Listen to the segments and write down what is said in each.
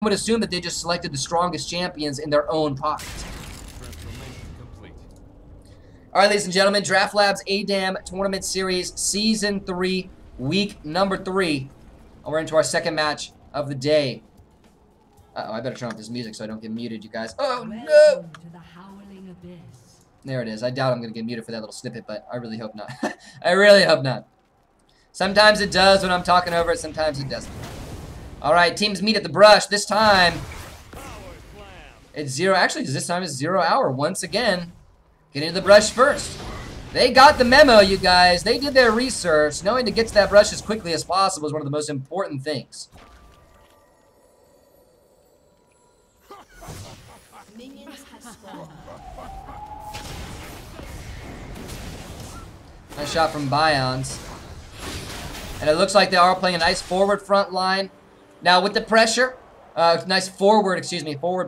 would assume that they just selected the strongest champions in their own pockets. All right, ladies and gentlemen, Draft Labs ADAM Tournament Series Season 3, Week number 3. And we're into our second match of the day. Uh-oh, I better turn off this music so I don't get muted, you guys. Oh, no! There it is. I doubt I'm going to get muted for that little snippet, but I really hope not. I really hope not. Sometimes it does when I'm talking over it, sometimes it doesn't. All right, teams meet at the brush. This time, it's 0. Actually, this time it's 0 hour once again. Get into the brush first. They got the memo, you guys. They did their research. Knowing to get to that brush as quickly as possible is one of the most important things. Nice shot from Bions. And it looks like they are playing a nice forward front line. Now with the pressure, nice forward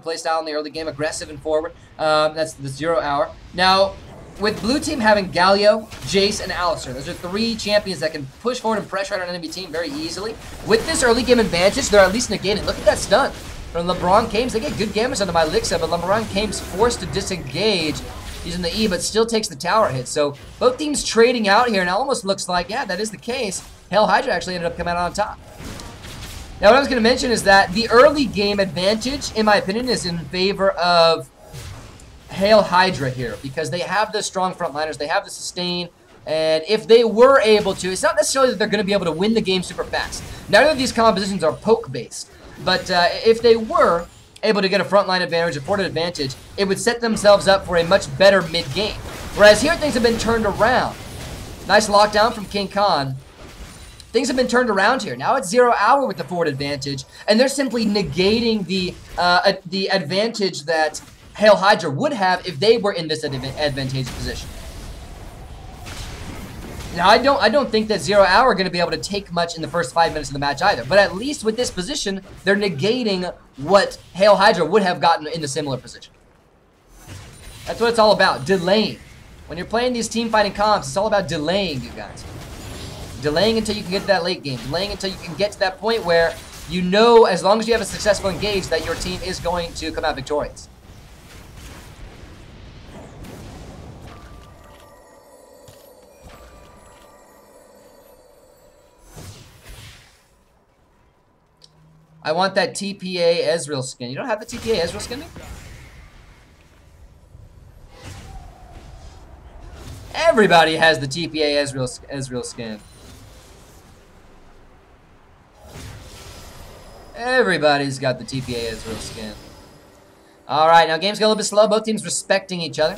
play style in the early game, aggressive and forward. That's the 0 hour. Now, with blue team having Galio, Jace, and Alistair, those are 3 champions that can push forward and pressure out an enemy team very easily. With this early game advantage, they're at least negating. Look at that stun from LeBron James. They get good damage onto my Lixa, but LeBron James forced to disengage using the E, but still takes the tower hit. So both teams trading out here, and it almost looks like, yeah, that is the case. Hail Hydra actually ended up coming out on top. Now, what I was going to mention is that the early game advantage, in my opinion, is in favor of Hail Hydra here because they have the strong frontliners, they have the sustain, and if they were able to, it's not necessarily that they're going to be able to win the game super fast. None of these compositions are poke-based, but if they were able to get a frontline advantage, a forward advantage, it would set themselves up for a much better mid-game. Whereas here, things have been turned around. Nice lockdown from King Khan. Things have been turned around here. Now it's 0 hour with the forward advantage, and they're simply negating the advantage that Hail Hydra would have if they were in this advantageous position. Now I don't think that 0 hour are going to be able to take much in the first 5 minutes of the match either. But at least with this position, they're negating what Hail Hydra would have gotten in the similar position. That's what it's all about, delaying. When you're playing these team fighting comps, it's all about delaying, you guys. Delaying until you can get to that late game. Delaying until you can get to that point where you know, as long as you have a successful engage, that your team is going to come out victorious. I want that TPA Ezreal skin. You don't have the TPA Ezreal skin? Everybody has the TPA Ezreal skin. Everybody's got the TPA Ezreal skin. Alright, now game's got a little bit slow. Both teams respecting each other.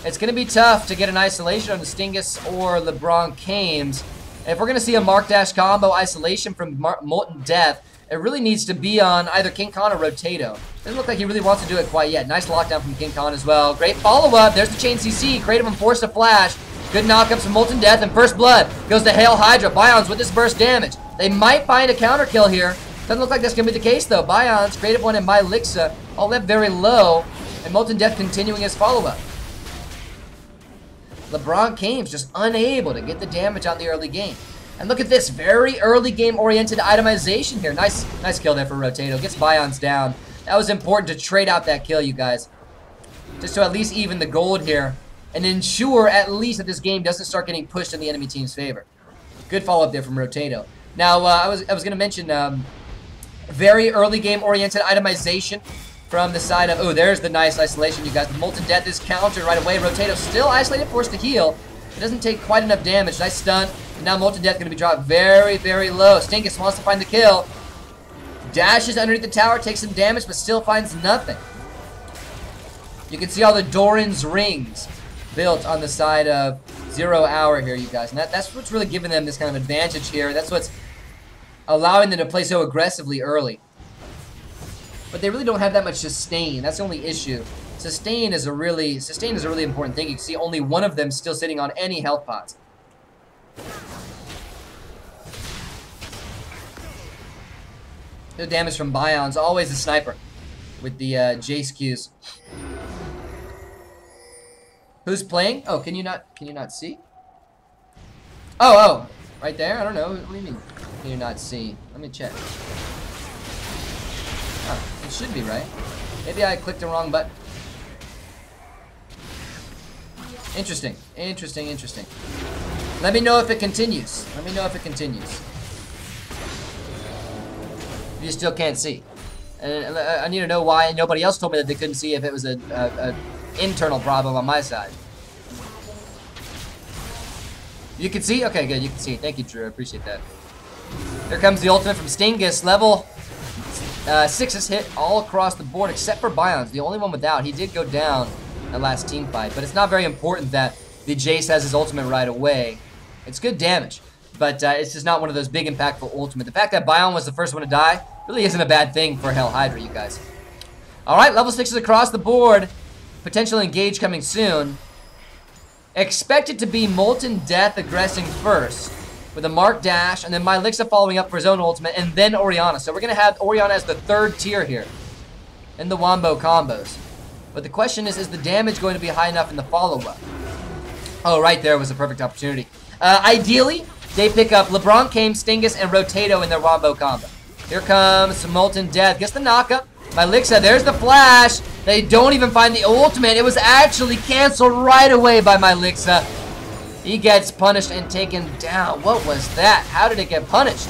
It's going to be tough to get an isolation on the Stingus or LeBron James. If we're going to see a Mark Dash combo isolation from Molten Death, it really needs to be on either King Khan or Rotato. Doesn't look like he really wants to do it quite yet. Nice lockdown from King Khan as well. Great follow-up. There's the chain CC. Creative and forced to flash. Good knockups from Molten Death, and First Blood goes to Hail Hydra. Bions with this burst damage. They might find a counter kill here. Doesn't look like that's going to be the case, though. Bions, Creative One, and Mylixa all left very low, and Molten Death continuing his follow-up. LeBron James just unable to get the damage on the early game. And look at this, very early game-oriented itemization here. Nice kill there for Rotato. Gets Bions down. That was important to trade out that kill, you guys. Just to at least even the gold here. And ensure at least that this game doesn't start getting pushed in the enemy team's favor. Good follow-up there from Rotato. Now, I was going to mention very early game-oriented itemization from the side of... Oh, there's the nice isolation, you guys. The Molten Death is countered right away. Rotato still isolated, forced to heal. It doesn't take quite enough damage. Nice stun. And now Molten Death going to be dropped very, very low. Stinkus wants to find the kill. Dashes underneath the tower, takes some damage, but still finds nothing. You can see all the Doran's rings built on the side of 0 hour here, you guys. And that's what's really giving them this kind of advantage here. That's what's allowing them to play so aggressively early. But they really don't have that much sustain. That's the only issue. Sustain is a really important thing. You can see only one of them still sitting on any health pots. No damage from Bions. Always a sniper with the Jace Qs. Who's playing? Oh, can you not see? Oh, right there? I don't know. What do you mean? Can you not see? Let me check. It should be, right? Maybe I clicked the wrong button. Interesting. Interesting, interesting. Let me know if it continues. Let me know if it continues. You still can't see. And I need to know why nobody else told me that they couldn't see if it was an internal problem on my side. You can see? Okay, good. You can see. Thank you, Drew. I appreciate that. Here comes the ultimate from Stingus. Level 6 is hit all across the board except for Bion's, the only one without. He did go down that last team fight, but it's not very important that the Jace has his ultimate right away. It's good damage, but it's just not one of those big impactful ultimate. The fact that Bion was the first one to die really isn't a bad thing for Hell Hydra, you guys. Alright, level 6 is across the board. Potential engage coming soon. Expected to be Molten Death aggressing first with a Mark Dash, and then Mylixa following up for his own ultimate, and then Orianna. So we're going to have Orianna as the third tier here in the Wombo combos. But the question is the damage going to be high enough in the follow-up? Oh, right there was a perfect opportunity. Ideally, they pick up LeBron Kame, Stingus, and Rotato in their Wombo combo. Here comes Molten Death. Gets the knockup. Mylixa, there's the flash. They don't even find the ultimate. It was actually canceled right away by Mylixa. He gets punished and taken down. What was that? How did it get punished?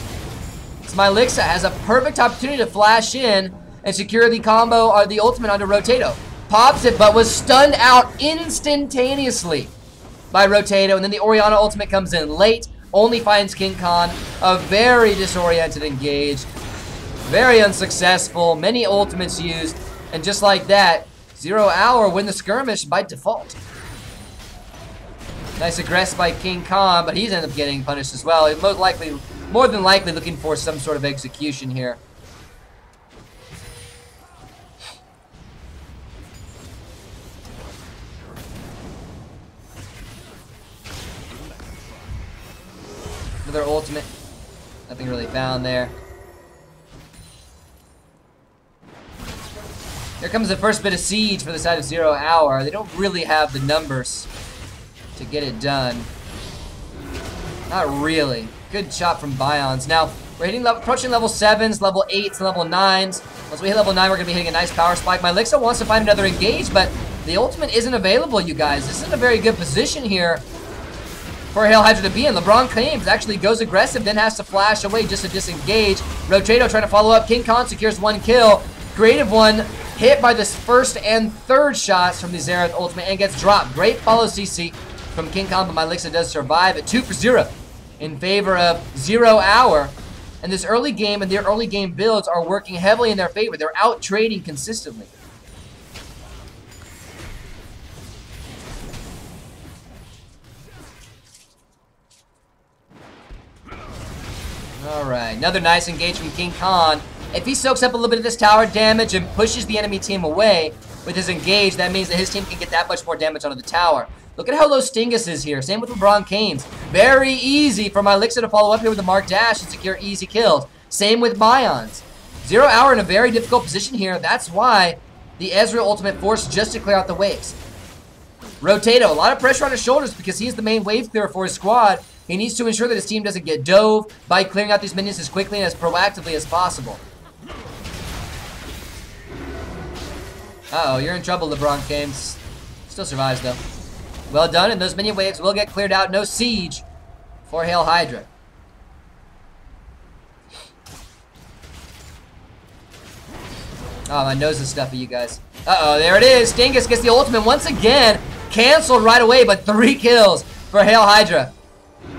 Mylixa has a perfect opportunity to flash in and secure the combo or the ultimate onto Rotato. Pops it, but was stunned out instantaneously by Rotato. And then the Orianna ultimate comes in late. Only finds King Khan. A very disoriented engage. Very unsuccessful. Many ultimates used. And just like that, 0 Hour win the skirmish by default. Nice aggress by King Khan, but he's ended up getting punished as well. He's more than likely looking for some sort of execution here. Another ultimate. Nothing really found there. Here comes the first bit of siege for the side of 0 Hour. They don't really have the numbers to get it done. Not really. Good shot from Bion's. Now, we're approaching level 7s, level 8s, and level 9s. Once we hit level 9, we're going to be hitting a nice power spike. Mylixa wants to find another engage, but the ultimate isn't available, you guys. This isn't a very good position here for Hail Hydra to be in. LeBron James actually goes aggressive, then has to flash away just to disengage. Rotato trying to follow up. King Khan secures 1 kill. Creative One hit by this first and third shots from the Xerath ultimate and gets dropped. Great follow CC from King Khan, but Mylixa does survive at 2 for 0 in favor of 0 Hour. And this early game and their early game builds are working heavily in their favor. They're out trading consistently. Alright, another nice engage from King Khan. If he soaks up a little bit of this tower damage and pushes the enemy team away with his engage, that means that his team can get that much more damage onto the tower. Look at how low Stingus is here. Same with LeBron Kames. Very easy for Mylixa to follow up here with a Mark Dash and secure easy kills. Same with Bion's. 0 Hour in a very difficult position here. That's why the Ezreal ultimate forced just to clear out the waves. Rotato, a lot of pressure on his shoulders because he's the main wave clearer for his squad. He needs to ensure that his team doesn't get dove by clearing out these minions as quickly and as proactively as possible. Uh-oh, you're in trouble, LeBron James. Still survives, though. Well done, and those minion waves will get cleared out. No siege for Hail Hydra. Oh, my nose is stuffy, you guys. Uh-oh, there it is. Stingus gets the ultimate once again. Canceled right away, but 3 kills for Hail Hydra.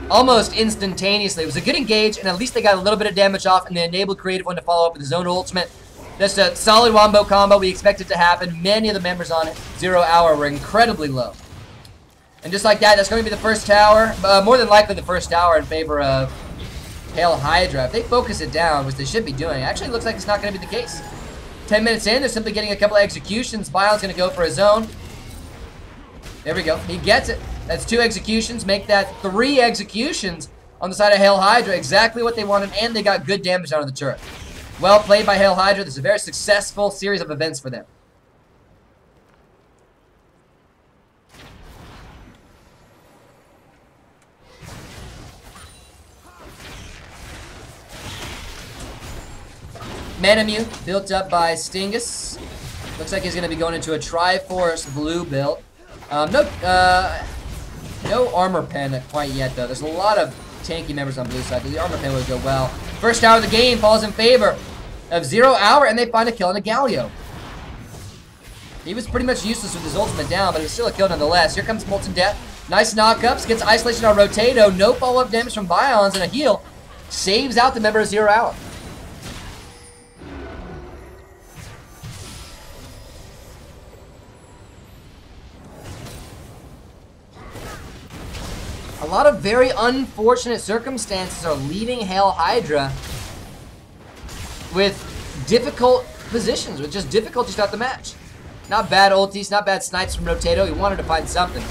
Almost instantaneously. It was a good engage, and at least they got a little bit of damage off, and they enabled Creative One to follow up with his own ultimate. Just a solid Wombo combo. We expect it to happen. Many of the members on 0 Hour were incredibly low. And just like that, that's going to be the first tower. More than likely the first tower in favor of Hail Hydra. If they focus it down, which they should be doing, actually looks like it's not going to be the case. 10 minutes in, they're simply getting a couple of executions. Bion's going to go for his own. There we go. He gets it. That's 2 executions. Make that 3 executions on the side of Hail Hydra. Exactly what they wanted, and they got good damage out of the turret. Well played by Hail Hydra. This is a very successful series of events for them. Manamune built up by Stingus. Looks like he's going to be going into a Triforce blue build. No armor pen quite yet, though. There's a lot of tanky members on blue side, but the armor pen would go well. First tower of the game falls in favor of 0 Hour, and they find a kill on a Galio. He was pretty much useless with his ultimate down, but it was still a kill nonetheless. Here comes Molten Death. Nice knockups. Gets isolation on Rotato. No follow-up damage from Bions, and a heal. Saves out the member of 0 Hour. A lot of very unfortunate circumstances are leaving Hail Hydra with difficult positions, with just difficulties throughout the match. Not bad ultis, not bad snipes from Rotato. He wanted to find something.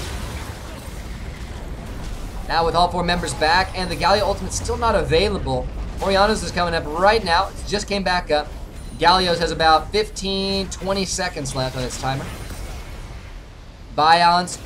Now with all 4 members back and the Galio ultimate still not available, Oriana's is coming up right now. It just came back up. Galio's has about 15-20 seconds left on its timer. Bions.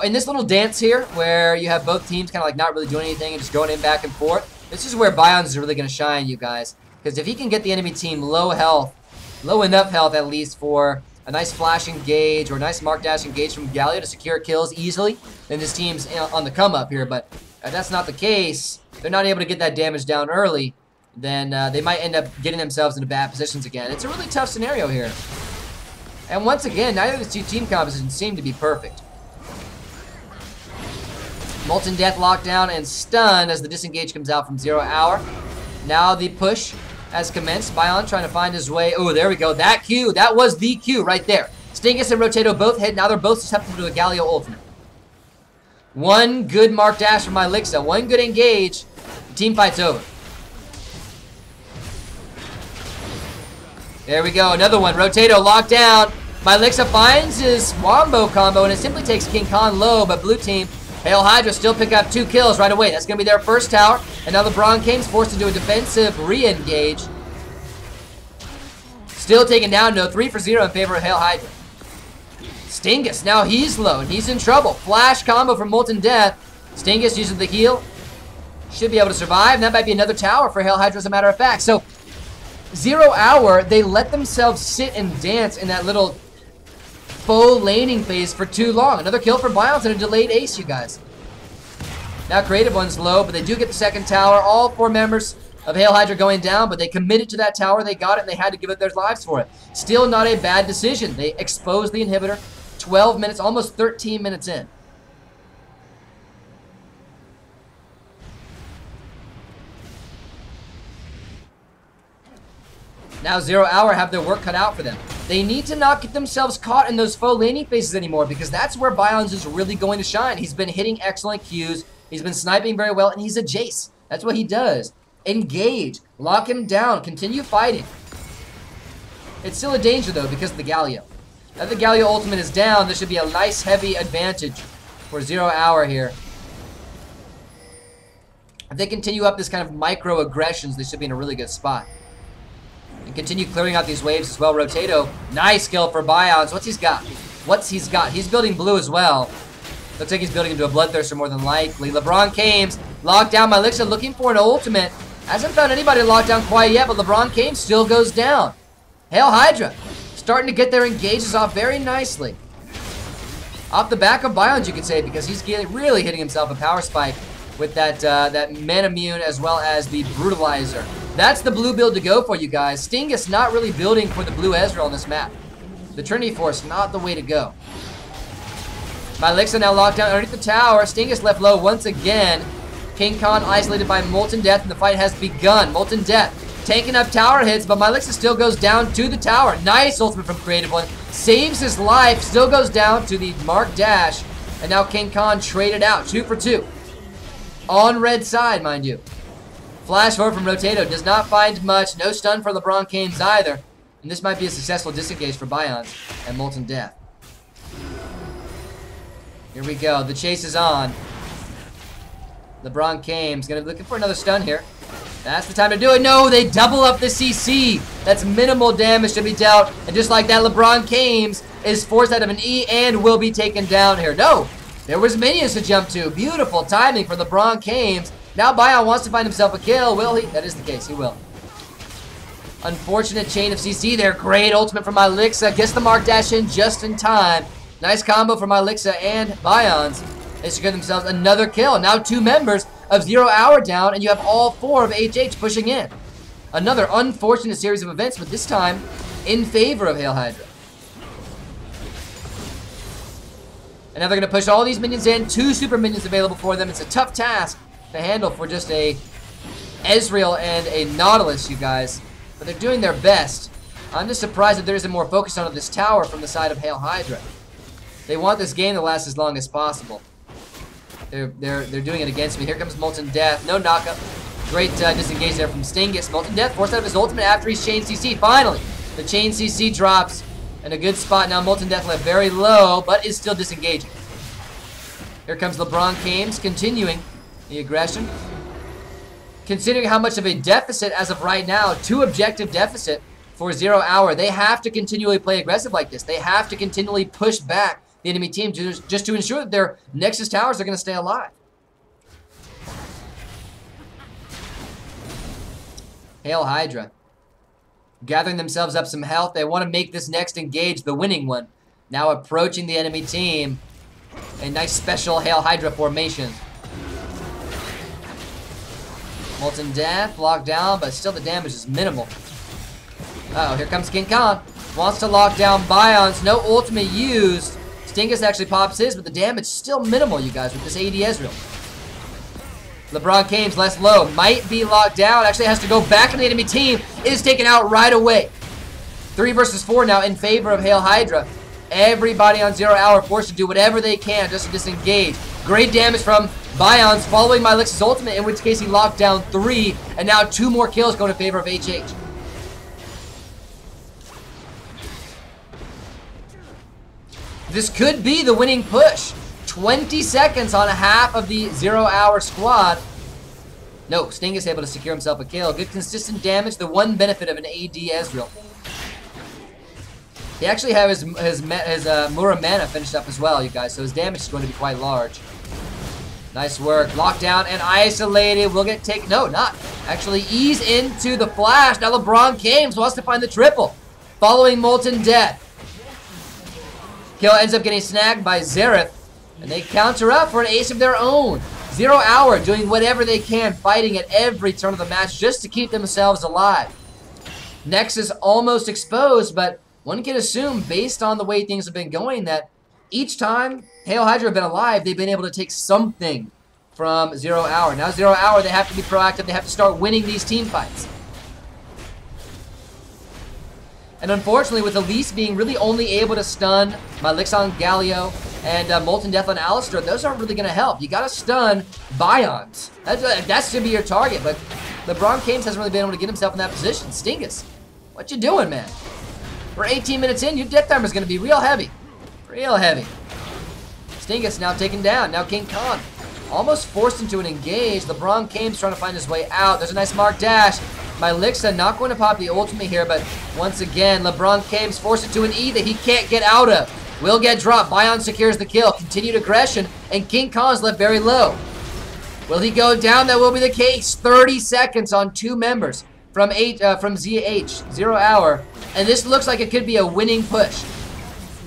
In this little dance here, where you have both teams kind of like not really doing anything and just going in back and forth, this is where Bions is really going to shine, you guys. Because if he can get the enemy team low health, low enough health at least for a nice flash engage or a nice mark dash engage from Galio to secure kills easily, then this team's on the come up here. But if that's not the case, they're not able to get that damage down early, then they might end up getting themselves into bad positions again. It's a really tough scenario here. And once again, neither of the two team compositions seem to be perfect. Molten Death locked down and stunned as the disengage comes out from 0 Hour. Now the push has commenced. Bion trying to find his way. Oh, there we go. That Q. That was the Q right there. Stingus and Rotato both hit. Now they're both susceptible to a Galio ultimate. One good mark dash from Mylixa. One good engage. The team fight's over. There we go. Another one. Rotato locked down. Mylixa finds his wombo combo and it simply takes King Khan low, but blue team Hail Hydra still pick up 2 kills right away. That's going to be their first tower. And now LeBron King's forced into a defensive re-engage. Still taken down, no. 3 for 0 in favor of Hail Hydra. Stingus, now he's low and he's in trouble. Flash combo from Molten Death. Stingus using the heal. Should be able to survive. And that might be another tower for Hail Hydra as a matter of fact. So, 0 Hour, they let themselves sit and dance in that little faux laning phase for too long. Another kill for Bions and a delayed ace, you guys. Now Creative One's low, but they do get the second tower. All 4 members of Hail Hydra going down, but they committed to that tower. They got it, and they had to give up their lives for it. Still not a bad decision. They exposed the inhibitor. 12 minutes, almost 13 minutes in. Now 0 Hour have their work cut out for them. They need to not get themselves caught in those faux laning phases anymore because that's where Bions is really going to shine. He's been hitting excellent Qs. He's been sniping very well, and he's a Jace. That's what he does. Engage. Lock him down. Continue fighting. It's still a danger, though, because of the Galio. Now the Galio ultimate is down. This should be a nice, heavy advantage for 0 Hour here. If they continue up this kind of micro-aggressions, they should be in a really good spot. And continue clearing out these waves as well. Rotato, nice kill for Bions. What's he's got? He's building blue as well. Looks like he's building into a Bloodthirster more than likely. LeBron Kames locked down Mylixa, looking for an ultimate. Hasn't found anybody locked down quite yet, but LeBron Kames still goes down. Hail Hydra starting to get their engages off very nicely. Off the back of Bions, you could say, because he's really hitting himself a power spike with that Manamune as well as the Brutalizer. That's the blue build to go for, you guys. Stingus not really building for the blue Ezreal on this map. The Trinity Force, not the way to go. Mylixa now locked down underneath the tower. Stingus left low once again. King Khan isolated by Molten Death, and the fight has begun. Molten Death taking up tower hits, but Mylixa still goes down to the tower. Nice ultimate from Creative One. Saves his life, still goes down to the Mark Dash, and now King Khan traded out. 2 for 2. On red side, mind you. Flash forward from Rotato. Does not find much. No stun for LeBron Kames either. And this might be a successful disengage for Bions and Molten Death. Here we go. The chase is on. LeBron Kames going to be looking for another stun here. That's the time to do it. No, they double up the CC. That's minimal damage to be dealt. And just like that, LeBron Kames is forced out of an E and will be taken down here. No, there was minions to jump to. Beautiful timing for LeBron Kames. Now Bion wants to find himself a kill. Will he? That is the case. He will. Unfortunate chain of CC there. Great ultimate from Mylixa. Gets the Mark Dash in just in time. Nice combo from Mylixa and Bions. They secure themselves another kill. Now 2 members of 0 Hour down, and you have all 4 of HH pushing in. Another unfortunate series of events, but this time in favor of Hail Hydra. And now they're going to push all these minions in. 2 super minions available for them. It's a tough task to handle for just a Ezreal and a Nautilus, you guys. But they're doing their best. I'm just surprised that there isn't more focus on this tower from the side of Hail Hydra. They want this game to last as long as possible. They're doing it against me. Here comes Molten Death. No knockup. Great disengage there from Stingus. Molten Death forced out of his ultimate after he's chained CC. Finally, the chain CC drops in a good spot. Now Molten Death left very low, but is still disengaging. Here comes LeBron James, continuing the aggression. Considering how much of a deficit as of right now, 2 objective deficit for 0 Hour, they have to continually play aggressive like this. They have to continually push back the enemy team just to ensure that their Nexus towers are going to stay alive. Hail Hydra. Gathering themselves up some health. They want to make this next engage the winning one. Now approaching the enemy team. A nice special Hail Hydra formation. Molten Death locked down, but still the damage is minimal. Uh-oh, here comes King Kong. Wants to lock down Bions. No ultimate used. Stingus actually pops his, but the damage is still minimal, you guys, with this AD Ezreal. LeBron James less low. Might be locked down. Actually has to go back into the enemy team. It is taken out right away. 3 versus 4 now in favor of Hail Hydra. Everybody on 0 Hour forced to do whatever they can just to disengage. Great damage from Bions following Mylix's ultimate, in which case he locked down 3. And now 2 more kills going in favor of HH. This could be the winning push. 20 seconds on half of the 0 Hour squad. No, Sting is able to secure himself a kill. Good consistent damage, the one benefit of an AD Ezreal. He actually have his Mura mana finished up as well, you guys, so his damage is going to be quite large. Nice work. Lockdown and isolated. Will get taken. No, not. Actually ease into the flash. Now LeBron James wants to find the triple. Following Molten Death. Kill ends up getting snagged by Xerath. And they counter up for an ace of their own. 0 Hour doing whatever they can, fighting at every turn of the match just to keep themselves alive. Nexus almost exposed, but one can assume, based on the way things have been going, that each time Hail Hydra have been alive, they've been able to take something from 0 Hour. Now 0 Hour, they have to be proactive. They have to start winning these team fights. And unfortunately, with Elise being really only able to stun Mylixa on Galio and Molten Death on Alistar, those aren't really going to help. You got to stun Bions. That's going to be your target, but LeBron James hasn't really been able to get himself in that position. Stingus, what you doing, man? We're 18 minutes in. Your death timer is going to be real heavy. Real heavy. Stingus now taken down. Now King Kong almost forced into an engage. LeBron James trying to find his way out. There's a nice Mark Dash. Mylixa not going to pop the ultimate here, but once again, LeBron James forced into an E that he can't get out of. Will get dropped. Bion secures the kill. Continued aggression, and King Kong's left very low. Will he go down? That will be the case. 30 seconds on 2 members from ZH, 0 Hour, and this looks like it could be a winning push.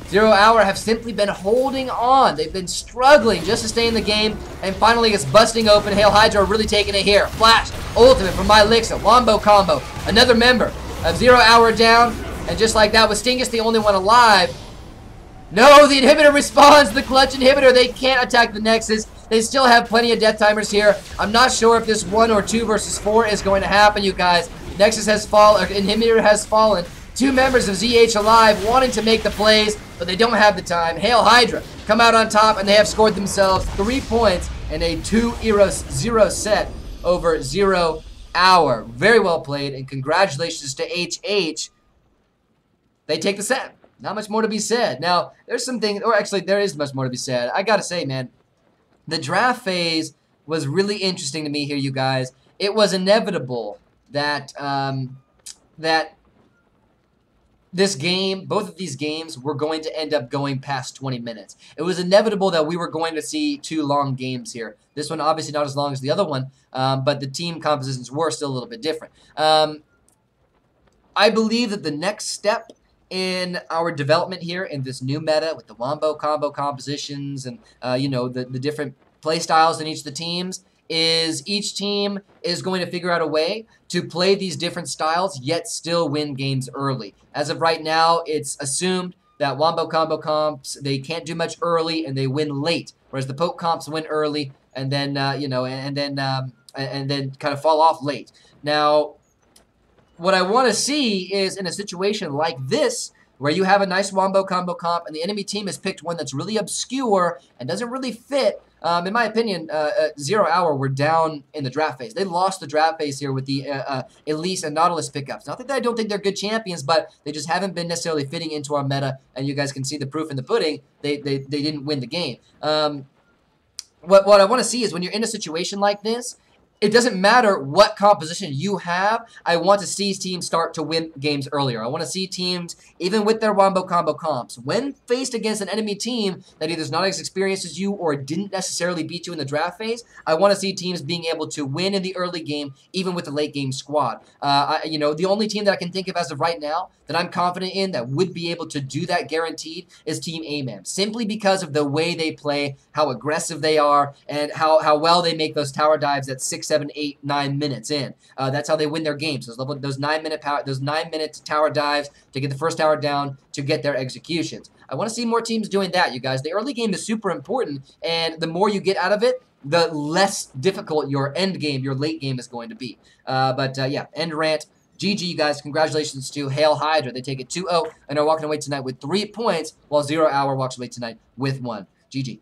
0 Hour have simply been holding on. They've been struggling just to stay in the game, and finally it's busting open. Hail Hydra are really taking it here. Flash, ultimate from Mylixa, Wombo combo. Another member of 0 Hour down, and just like that, with Stingus the only one alive. No, the inhibitor responds. The clutch inhibitor, they can't attack the Nexus. They still have plenty of death timers here. I'm not sure if this 1 or 2 versus 4 is going to happen, you guys. Nexus has fallen, or inhibitor has fallen. 2 members of ZH alive, wanting to make the plays, but they don't have the time. Hail Hydra come out on top, and they have scored themselves 3 points in a 2-0 set over 0 Hour. Very well played, and congratulations to HH. They take the set. Not much more to be said. Now, there's something, or actually, there is much more to be said. I gotta say, man, the draft phase was really interesting to me here, you guys. It was inevitable that this game, both of these games, were going to end up going past 20 minutes. It was inevitable that we were going to see 2 long games here. This one, obviously, not as long as the other one, but the team compositions were still a little bit different. I believe that the next step in our development here in this new meta with the wombo combo compositions and you know, the different play styles in each of the teams is each team is going to figure out a way to play these different styles yet still win games early. As of right now, it's assumed that wombo combo comps, they can't do much early and they win late, whereas the poke comps win early and then you know, and then kind of fall off late. Now, what I want to see is in a situation like this, where you have a nice wombo combo comp and the enemy team has picked one that's really obscure and doesn't really fit. In my opinion, 0 Hour were down in the draft phase. They lost the draft phase here with the Elise and Nautilus pickups. Not that I don't think they're good champions, but they just haven't been necessarily fitting into our meta, and you guys can see the proof in the pudding. They didn't win the game. What I want to see is when you're in a situation like this, it doesn't matter what composition you have. I want to see teams start to win games earlier. I want to see teams, even with their wombo combo comps, when faced against an enemy team that either is not as experienced as you or didn't necessarily beat you in the draft phase, I want to see teams being able to win in the early game, even with the late game squad. You know, the only team that I can think of as of right now that I'm confident in that would be able to do that guaranteed is Team AMAM, simply because of the way they play, how aggressive they are, and how well they make those tower dives at 6, 7, 8, 9 minutes in. That's how they win their games. Those 9-minute tower dives to get the first tower down to get their executions. I want to see more teams doing that, you guys. The early game is super important, and the more you get out of it, the less difficult your end game, your late game is going to be. Yeah, end rant. GG, you guys. Congratulations to Hail Hydra. They take it 2-0 and are walking away tonight with 3 points, while 0 Hour walks away tonight with 1. GG.